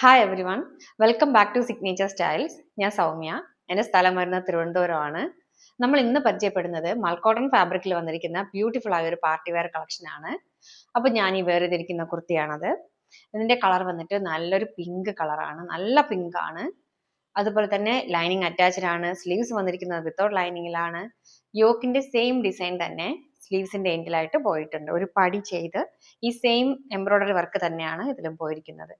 Hi everyone, welcome back to signature styles. ഞാൻ സൗമ്യ. എൻ്റെ സ്ഥലം വരുന്നത് തിരുവനന്തപുരമാണ്. നമ്മൾ ഇന്ന് പരിചയപ്പെടുന്നത് മൽക്കോട്ടൺ ഫാബ്രിക്കിൽ വന്നിരിക്കുന്ന ബ്യൂട്ടിഫുൾ ആയ ഒരു പാർട്ടി വെയർ കളക്ഷൻ ആണ്. അപ്പോൾ ഞാൻ ഈ വേറെ ഇതിരിക്കുന്ന കുർത്തിയാണത്. ഇതിൻ്റെ കളർ വന്നിട്ട് നല്ലൊരു പിങ്ക് കളറാണ്, നല്ല പിങ്ക് ആണ്. അതുപോലെ തന്നെ ലൈനിങ് അറ്റാച്ച്ഡ് ആണ്. സ്ലീവ്സ് വന്നിരിക്കുന്നത് വിത്തൗട്ട് ലൈനിങ്ങിലാണ്. യോക്കിന്റെ സെയിം ഡിസൈൻ തന്നെ സ്ലീവ്സിന്റെ എൻഡിലായിട്ട് പോയിട്ടുണ്ട്. ഒരു പടി ചെയ്ത് ഈ സെയിം എംബ്രോയിഡറി വർക്ക് തന്നെയാണ് ഇതിലും പോയിരിക്കുന്നത്.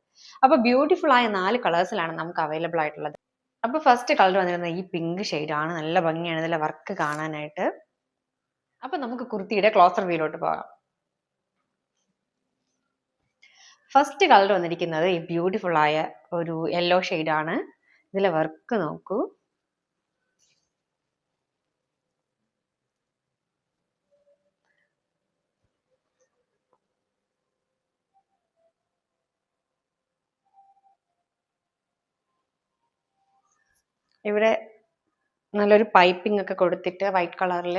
അപ്പൊ ബ്യൂട്ടിഫുൾ ആയ 4 കളേഴ്സിലാണ് നമുക്ക് അവൈലബിൾ ആയിട്ടുള്ളത്. അപ്പൊ ഫസ്റ്റ് കളർ വന്നിരുന്നത് ഈ പിങ്ക് ആണ്. നല്ല ഭംഗിയാണ് ഇതിലെ വർക്ക് കാണാനായിട്ട്. അപ്പൊ നമുക്ക് കുർത്തിയുടെ ക്ലോസർ വ്യൂയിലോട്ട് പോകാം. ഫസ്റ്റ് കളർ വന്നിരിക്കുന്നത് ഈ ബ്യൂട്ടിഫുൾ ആയ ഒരു യെല്ലോ ആണ്. ഇതിലെ വർക്ക് നോക്കൂ. ഇവിടെ നല്ലൊരു പൈപ്പിംഗ് ഒക്കെ കൊടുത്തിട്ട് വൈറ്റ് കളറിൽ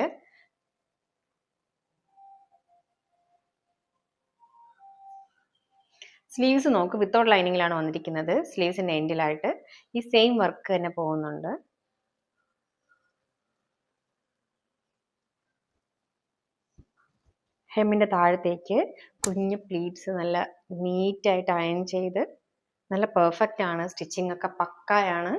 സ്ലീവ്സ് നോക്ക്, വിത്തൗട്ട് ലൈനിങ്ങിലാണ് വന്നിരിക്കുന്നത്. സ്ലീവ്സിന്റെ എൻഡിലായിട്ട് ഈ സെയിം വർക്ക് തന്നെ പോകുന്നുണ്ട്. ഹെമ്മിന്റെ താഴത്തേക്ക് കുഞ്ഞു പ്ലീറ്റ്സ് നല്ല നീറ്റായിട്ട് അയൺ ചെയ്ത് നല്ല പെർഫെക്റ്റ് ആണ്. സ്റ്റിച്ചിങ് ഒക്കെ പക്കായാണ്.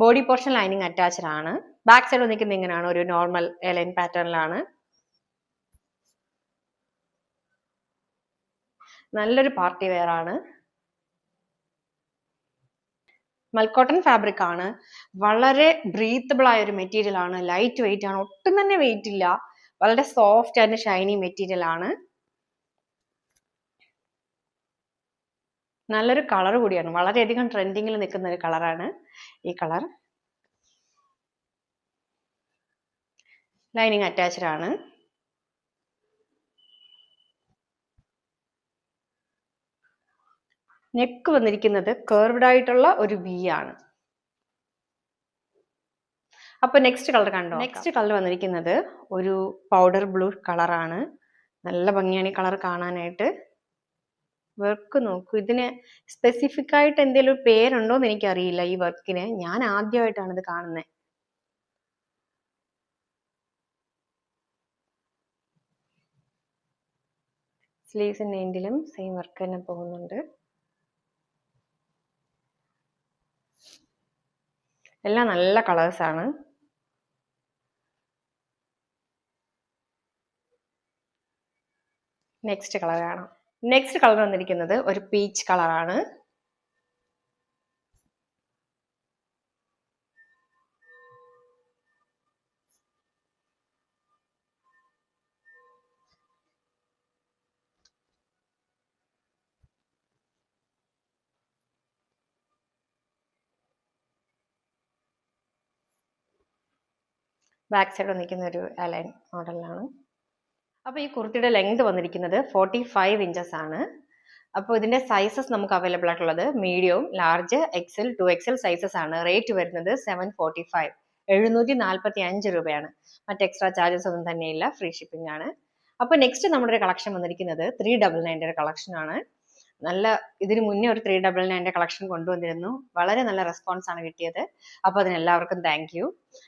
ബോഡി പോർഷൻ ലൈനിങ് അറ്റാച്ച്ഡ് ആണ്. ബാക്ക് സൈഡ് വന്നിരിക്കുന്നത് ഇങ്ങനെയാണ്, ഒരു നോർമൽ എലൈൻ പാറ്റേണിലാണ്. നല്ലൊരു പാർട്ടി വെയർ ആണ്. മൽക്കോട്ടൺ ഫാബ്രിക് ആണ്. വളരെ ബ്രീത്തബിൾ ആയ ഒരു മെറ്റീരിയൽ ആണ്. ലൈറ്റ് വെയിറ്റ് ആണ്, ഒട്ടും തന്നെ വെയിറ്റ് ഇല്ല. വളരെ സോഫ്റ്റ് ആൻഡ് ഷൈനി മെറ്റീരിയൽ ആണ്. നല്ലൊരു കളർ കൂടിയാണ്. വളരെയധികം ട്രെൻഡിങ്ങിൽ നിൽക്കുന്ന ഒരു കളറാണ് ഈ കളർ. ലൈനിങ് അറ്റാച്ച്ഡ് ആണ്. നെക്ക് വന്നിരിക്കുന്നത് കർവ്ഡ് ആയിട്ടുള്ള ഒരു വി ആണ്. അപ്പൊ നെക്സ്റ്റ് കളർ കണ്ടോ. നെക്സ്റ്റ് കളർ വന്നിരിക്കുന്നത് ഒരു പൗഡർ ബ്ലൂ കളറാണ്. നല്ല ഭംഗിയാണ് ഈ കളർ കാണാനായിട്ട്. വർക്ക് നോക്കൂ. ഇതിന് സ്പെസിഫിക് ആയിട്ട് എന്തെങ്കിലും ഒരു പേരുണ്ടോ എന്ന് എനിക്കറിയില്ല ഈ വർക്കിന്. ഞാൻ ആദ്യമായിട്ടാണ് ഇത് കാണുന്നത്. സ്ലീവ്സിന്റെ എൻഡിലും സെയിം വർക്ക് തന്നെ പോകുന്നുണ്ട്. എല്ലാം നല്ല കളേഴ്സ് ആണ്. നെക്സ്റ്റ് കളർ കാണാം. നെക്സ്റ്റ് കളർ വന്നിരിക്കുന്നത് ഒരു പീച്ച് കളറാണ്. ബാക്ക് സൈഡ് വന്നിരിക്കുന്ന ഒരു അലൈൻ മോഡലിലാണ്. അപ്പോൾ ഈ കുർത്തിയുടെ ലെങ്ത് വന്നിരിക്കുന്നത് 45 ഇഞ്ചസ് ആണ്. അപ്പോൾ ഇതിന്റെ സൈസസ് നമുക്ക് അവൈലബിൾ ആയിട്ടുള്ളത് medium, large, XL, 2XL sizes ആണ്. റേറ്റ് വരുന്നത് 745, 745 രൂപയാണ്. മറ്റ് എക്സ്ട്രാ ചാർജസ് ഒന്നും തന്നെയില്ല, ഫ്രീ ഷിപ്പിംഗ് ആണ്. അപ്പോൾ നെക്സ്റ്റ് നമ്മുടെ ഒരു കളക്ഷൻ വന്നിരിക്കുന്നത് 399 ഒരു കളക്ഷൻ ആണ്. നല്ല ഇതിന് മുന്നേ ഒരു 399 കളക്ഷൻ കൊണ്ടുവന്നിരുന്നു. വളരെ നല്ല റെസ്പോൺസ് ആണ് കിട്ടിയത്. അപ്പോൾ അതിനെല്ലാവർക്കും താങ്ക് യു.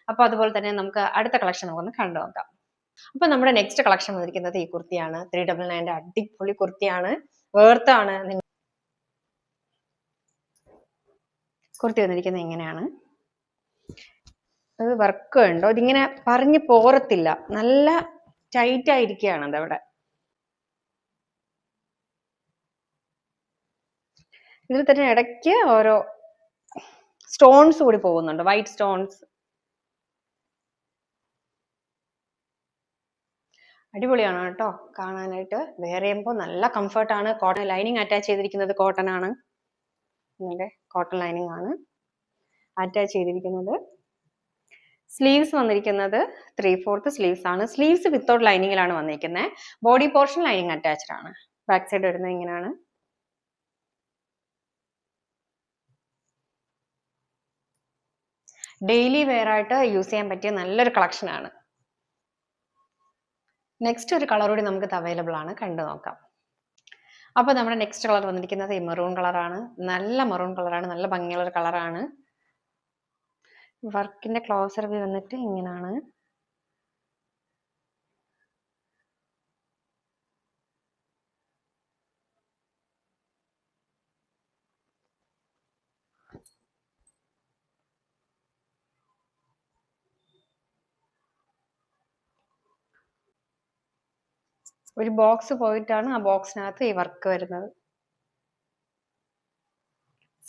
അപ്പോൾ അതുപോലെ തന്നെ നമുക്ക് അടുത്ത കളക്ഷൻ നമുക്കൊന്ന് കണ്ടു നോക്കാം. അപ്പൊ നമ്മുടെ നെക്സ്റ്റ് കളക്ഷൻ വന്നിരിക്കുന്നത് ഈ കുർത്തിയാണ്. 399 അടിപൊളി കുർത്തിയാണ്, വേർത്താണ്. കുർത്തി വന്നിരിക്കുന്നത് ഇങ്ങനെയാണ്. അത് വർക്ക് ഉണ്ടോ, ഇതിങ്ങനെ പറഞ്ഞു പോരത്തില്ല, നല്ല ടൈറ്റ് ആയിരിക്കുകയാണ് അതവിടെ. ഇതിൽ തന്നെ ഇടയ്ക്ക് ഓരോ സ്റ്റോൺസ് കൂടി പോകുന്നുണ്ട്, വൈറ്റ് സ്റ്റോൺസ്. അടിപൊളിയാണ് കേട്ടോ കാണാനായിട്ട്. വെയർ ചെയ്യുമ്പോൾ നല്ല കംഫർട്ടാണ്. കോട്ടൺ ലൈനിങ് അറ്റാച്ച് ചെയ്തിരിക്കുന്നത് കോട്ടൺ ആണ്. കോട്ടൺ ലൈനിങ് ആണ് അറ്റാച്ച് ചെയ്തിരിക്കുന്നത്. സ്ലീവ്സ് വന്നിരിക്കുന്നത് 3/4 സ്ലീവ്സ് ആണ്. സ്ലീവ്സ് വിത്തൗട്ട് ലൈനിങ്ങിലാണ് വന്നിരിക്കുന്നത്. ബോഡി പോർഷൻ ലൈനിങ് അറ്റാച്ച്ഡ് ആണ്. ബാക്ക് സൈഡ് വരുന്നത് ഇങ്ങനെയാണ്. ഡെയിലി വെയർ ആയിട്ട് യൂസ് ചെയ്യാൻ പറ്റിയ നല്ലൊരു കളക്ഷൻ ആണ്. നെക്സ്റ്റ് ഒരു കളർ കൂടി നമുക്ക് അവൈലബിൾ ആണ്, കണ്ടു നോക്കാം. അപ്പോൾ നമ്മുടെ നെക്സ്റ്റ് കളർ വന്നിരിക്കുന്നത് ഈ മെറൂൺ കളറാണ്. നല്ല മെറൂൺ കളറാണ്, നല്ല ഭംഗിയുള്ള ഒരു കളറാണ്. വർക്കിന്റെ ക്ലോസർ വ്യൂ വന്നിട്ട് ഇങ്ങനെയാണ്. ഒരു ബോക്സ് പോയിട്ടാണ് ആ ബോക്സിനകത്ത് ഈ വർക്ക് വരുന്നത്.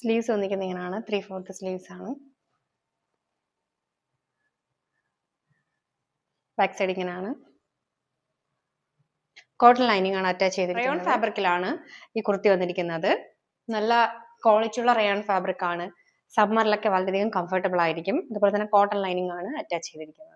സ്ലീവ്സ് വന്നിരിക്കുന്നത് ഇങ്ങനെയാണ്, 3/4 സ്ലീവ്സ് ആണ്. ബാക്ക് സൈഡ് ഇങ്ങനെയാണ്. കോട്ടൺ ലൈനിങ് ആണ് അറ്റാച്ച് ചെയ്തിരിക്കുന്നത്. റയോൺ ഫാബ്രിക്കിലാണ് ഈ കുർത്തി വന്നിരിക്കുന്നത്. നല്ല ക്വാളിറ്റിയുള്ള റയോൺ ഫാബ്രിക് ആണ്. സമ്മറിലൊക്കെ വളരെയധികം കംഫർട്ടബിൾ ആയിരിക്കും. അതുപോലെ തന്നെ കോട്ടൺ ലൈനിങ് ആണ് അറ്റാച്ച് ചെയ്തിരിക്കുന്നത്.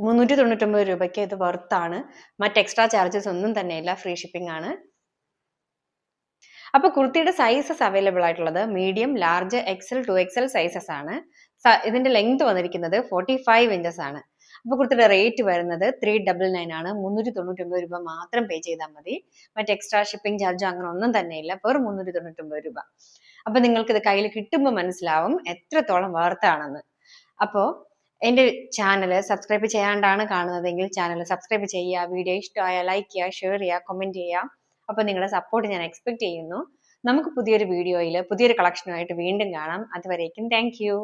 ₹399 ഇത് വർത്താണ്. മറ്റ് എക്സ്ട്രാ ചാർജസ് ഒന്നും തന്നെയില്ല, ഫ്രീ ഷിപ്പിംഗ് ആണ്. അപ്പൊ കുർത്തിയുടെ സൈസസ് അവൈലബിൾ ആയിട്ടുള്ളത് medium, large, XL, 2XL sizes ആണ്. ഇതിന്റെ ലെങ്ത് വന്നിരിക്കുന്നത് 45 ഇഞ്ചസ് ആണ്. അപ്പൊ കുർത്തിയുടെ റേറ്റ് വരുന്നത് 399 ആണ്. ₹399 മാത്രം പേ ചെയ്താൽ മതി. മറ്റ് എക്സ്ട്രാ ഷിപ്പിംഗ് ചാർജ് അങ്ങനെ ഒന്നും തന്നെയില്ല, വെറും ₹399. അപ്പൊ നിങ്ങൾക്ക് ഇത് കയ്യിൽ കിട്ടുമ്പോൾ മനസ്സിലാവും എത്രത്തോളം വർത്താണെന്ന്. അപ്പോൾ എൻ്റെ ചാനൽ സബ്സ്ക്രൈബ് ചെയ്യാണ്ടാണ് കാണുന്നതെങ്കിൽ ചാനൽ സബ്സ്ക്രൈബ് ചെയ്യുക. വീഡിയോ ഇഷ്ടമായ ലൈക്ക് ചെയ്യുക, ഷെയർ ചെയ്യുക, കമന്റ് ചെയ്യുക. അപ്പോൾ നിങ്ങളുടെ സപ്പോർട്ട് ഞാൻ എക്സ്പെക്ട് ചെയ്യുന്നു. നമുക്ക് പുതിയൊരു വീഡിയോയിൽ പുതിയൊരു കളക്ഷനുമായിട്ട് വീണ്ടും കാണാം. അതുവരേക്കും താങ്ക് യു.